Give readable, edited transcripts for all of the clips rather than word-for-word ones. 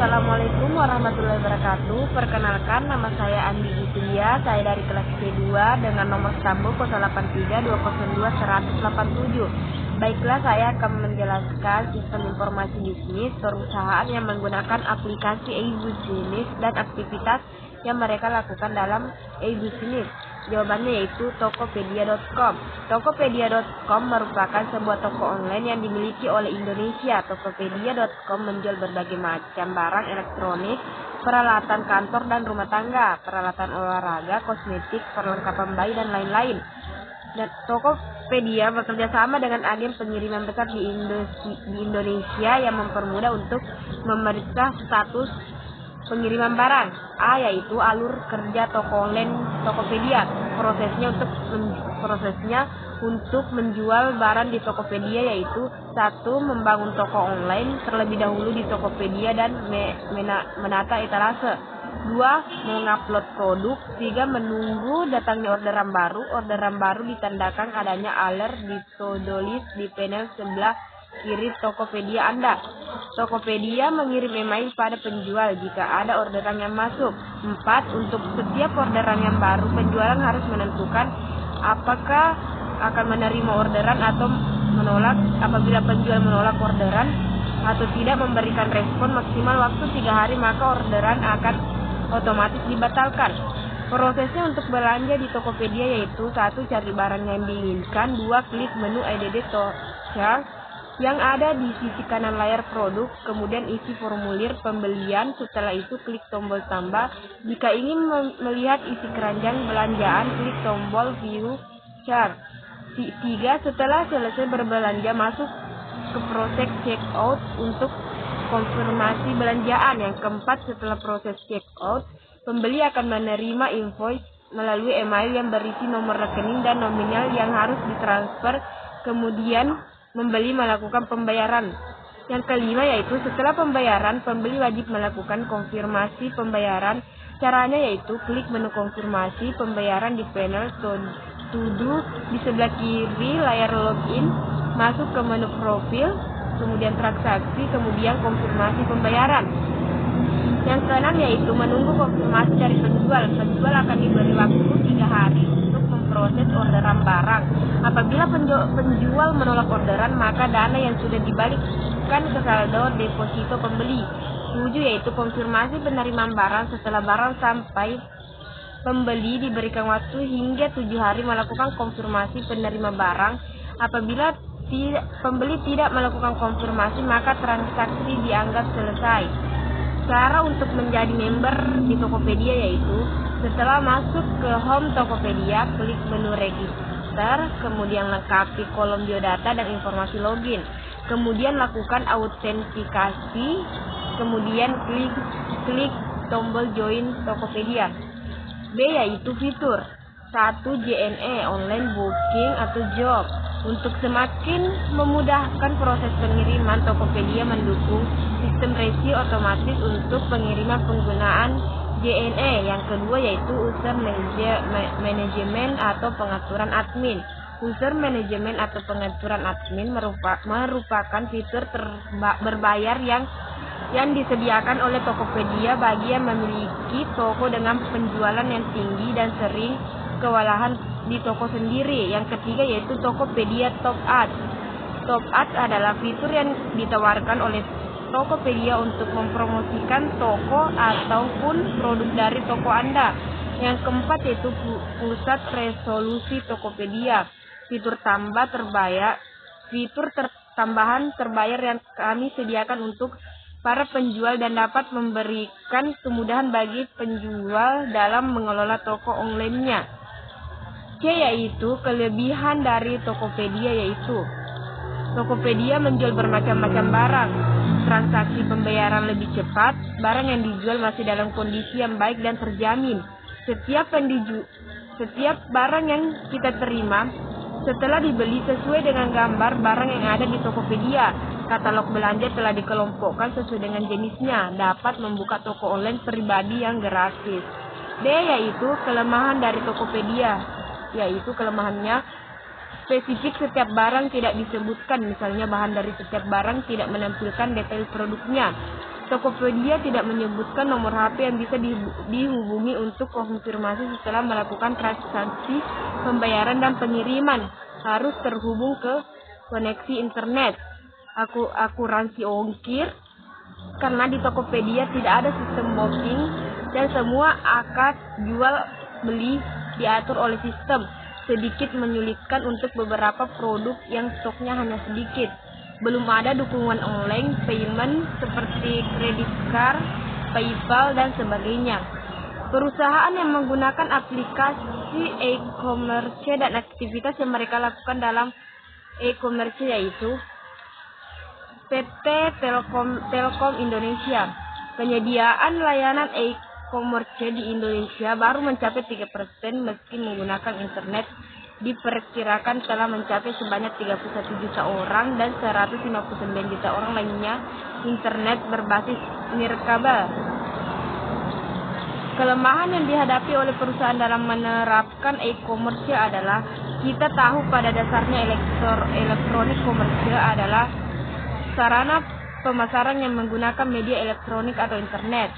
Assalamualaikum warahmatullahi wabarakatuh. Perkenalkan, nama saya Andi Gitria. Saya dari kelas C2 dengan nomor sambung 0832021187. Baiklah, saya akan menjelaskan sistem informasi bisnis perusahaan yang menggunakan aplikasi e-business dan aktivitas yang mereka lakukan dalam e-business. Jawabannya yaitu Tokopedia.com. Tokopedia.com merupakan sebuah toko online yang dimiliki oleh Indonesia. Tokopedia.com menjual berbagai macam barang elektronik, peralatan kantor dan rumah tangga, peralatan olahraga, kosmetik, perlengkapan bayi, dan lain-lain. Dan Tokopedia bekerja sama dengan agen pengiriman besar di Indonesia yang mempermudah untuk memeriksa status pengiriman barang. A, yaitu alur kerja toko online Tokopedia. Prosesnya untuk menjual barang di Tokopedia yaitu 1. Membangun toko online terlebih dahulu di Tokopedia dan menata etalase. 2. Mengupload produk. 3. Menunggu datangnya orderan baru. Orderan baru ditandakan adanya alert di to-do list di panel sebelah kiri Tokopedia Anda. Tokopedia mengirim email pada penjual jika ada orderan yang masuk. 4. Untuk setiap orderan yang baru, penjualan harus menentukan apakah akan menerima orderan atau menolak. Apabila penjual menolak orderan atau tidak memberikan respon maksimal waktu 3 hari, maka orderan akan otomatis dibatalkan. Prosesnya untuk belanja di Tokopedia yaitu 1. Cari barang yang diinginkan. 2. Klik menu ADD to Chart yang ada di sisi kanan layar produk, kemudian isi formulir pembelian. Setelah itu klik tombol tambah. Jika ingin melihat isi keranjang belanjaan, klik tombol view chart. 3. Setelah selesai berbelanja, masuk ke proses checkout untuk konfirmasi belanjaan. Yang keempat, setelah proses checkout, pembeli akan menerima invoice melalui email yang berisi nomor rekening dan nominal yang harus ditransfer. Kemudian membeli melakukan pembayaran. Yang kelima yaitu setelah pembayaran, pembeli wajib melakukan konfirmasi pembayaran. Caranya yaitu klik menu konfirmasi pembayaran di panel to do di sebelah kiri layar login, masuk ke menu profil, kemudian transaksi, kemudian konfirmasi pembayaran. Yang keenam yaitu menunggu konfirmasi dari penjual. Penjual akan diberi waktu 3 hari untuk memproses orderan barang. Apabila penjual menolak orderan, maka dana yang sudah dibalikkan ke saldo deposito pembeli. 7 yaitu konfirmasi penerimaan barang. Setelah barang sampai, pembeli diberikan waktu hingga 7 hari melakukan konfirmasi penerima barang. Apabila pembeli tidak melakukan konfirmasi, maka transaksi dianggap selesai. Cara untuk menjadi member di Tokopedia yaitu setelah masuk ke home Tokopedia, klik menu register, kemudian lengkapi kolom biodata dan informasi login. Kemudian lakukan autentikasi, kemudian klik tombol join Tokopedia. B yaitu fitur 1. JNE online booking atau job. Untuk semakin memudahkan proses pengiriman, Tokopedia mendukung sistem review otomatis untuk pengiriman penggunaan JNE. Yang kedua yaitu user management atau pengaturan admin. User management atau pengaturan admin merupakan fitur berbayar yang disediakan oleh Tokopedia bagi yang memiliki toko dengan penjualan yang tinggi dan sering kewalahan di toko sendiri. Yang ketiga yaitu Tokopedia Top Ads. Top Ads adalah fitur yang ditawarkan oleh Tokopedia untuk mempromosikan toko ataupun produk dari toko Anda. Yang keempat yaitu pusat resolusi Tokopedia. Fitur tambahan terbayar yang kami sediakan untuk para penjual dan dapat memberikan kemudahan bagi penjual dalam mengelola toko online-nya. C yaitu kelebihan dari Tokopedia yaitu Tokopedia menjual bermacam-macam barang. Transaksi pembayaran lebih cepat, barang yang dijual masih dalam kondisi yang baik dan terjamin. Setiap barang yang kita terima setelah dibeli sesuai dengan gambar barang yang ada di Tokopedia. Katalog belanja telah dikelompokkan sesuai dengan jenisnya. Dapat membuka toko online pribadi yang gratis. D yaitu kelemahan dari Tokopedia, yaitu kelemahannya spesifik setiap barang tidak disebutkan. Misalnya bahan dari setiap barang tidak menampilkan detail produknya. Tokopedia tidak menyebutkan nomor HP yang bisa dihubungi untuk konfirmasi setelah melakukan transaksi pembayaran dan pengiriman. Harus terhubung ke koneksi internet. Akuntansi ongkir, karena di Tokopedia tidak ada sistem booking dan semua akad jual beli diatur oleh sistem, sedikit menyulitkan untuk beberapa produk yang stoknya hanya sedikit. Belum ada dukungan online payment seperti kredit card, PayPal, dan sebagainya. Perusahaan yang menggunakan aplikasi e-commerce dan aktivitas yang mereka lakukan dalam e-commerce yaitu PT Telkom Indonesia. Penyediaan layanan e-commerce di Indonesia baru mencapai 3% meski menggunakan internet diperkirakan telah mencapai sebanyak 31 juta orang dan 159 juta orang lainnya internet berbasis nirkabel. Kelemahan yang dihadapi oleh perusahaan dalam menerapkan e-commerce adalah kita tahu pada dasarnya elektronik komersial adalah sarana pemasaran yang menggunakan media elektronik atau internet.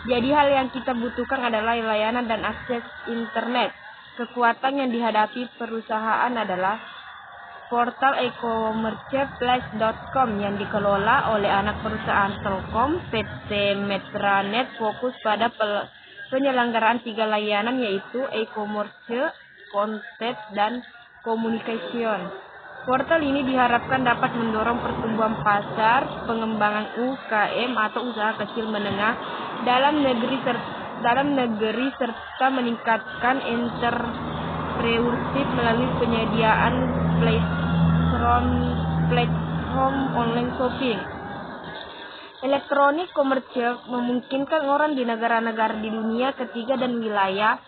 Jadi hal yang kita butuhkan adalah layanan dan akses internet. Kekuatan yang dihadapi perusahaan adalah portal e-commerceflash.com yang dikelola oleh anak perusahaan Telkom. PT Metranet fokus pada penyelenggaraan 3 layanan yaitu e-commerce, content, dan communication. Portal ini diharapkan dapat mendorong pertumbuhan pasar, pengembangan UKM atau usaha kecil menengah dalam negeri serta meningkatkan entrepreneurship melalui penyediaan platform online shopping. Elektronik komersial memungkinkan orang di negara-negara di dunia ketiga dan wilayah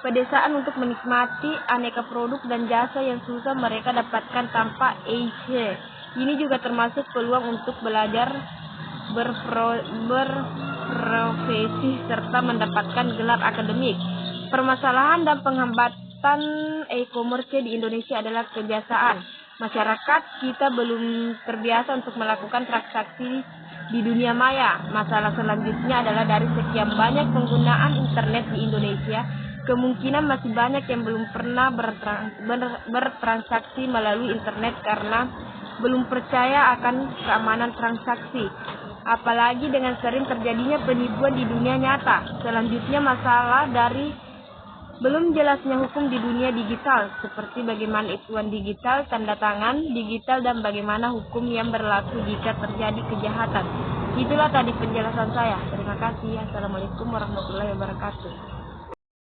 pedesaan untuk menikmati aneka produk dan jasa yang susah mereka dapatkan tanpa EIC. Ini juga termasuk peluang untuk belajar berprofesi serta mendapatkan gelar akademik. Permasalahan dan penghambatan e-commerce di Indonesia adalah kebiasaan. Masyarakat kita belum terbiasa untuk melakukan transaksi di dunia maya. Masalah selanjutnya adalah dari sekian banyak penggunaan internet di Indonesia, kemungkinan masih banyak yang belum pernah bertransaksi melalui internet karena belum percaya akan keamanan transaksi. Apalagi dengan sering terjadinya penipuan di dunia nyata. Selanjutnya masalah dari belum jelasnya hukum di dunia digital, seperti bagaimana ituan digital, tanda tangan digital, dan bagaimana hukum yang berlaku jika terjadi kejahatan. Itulah tadi penjelasan saya. Terima kasih. Assalamualaikum warahmatullahi wabarakatuh.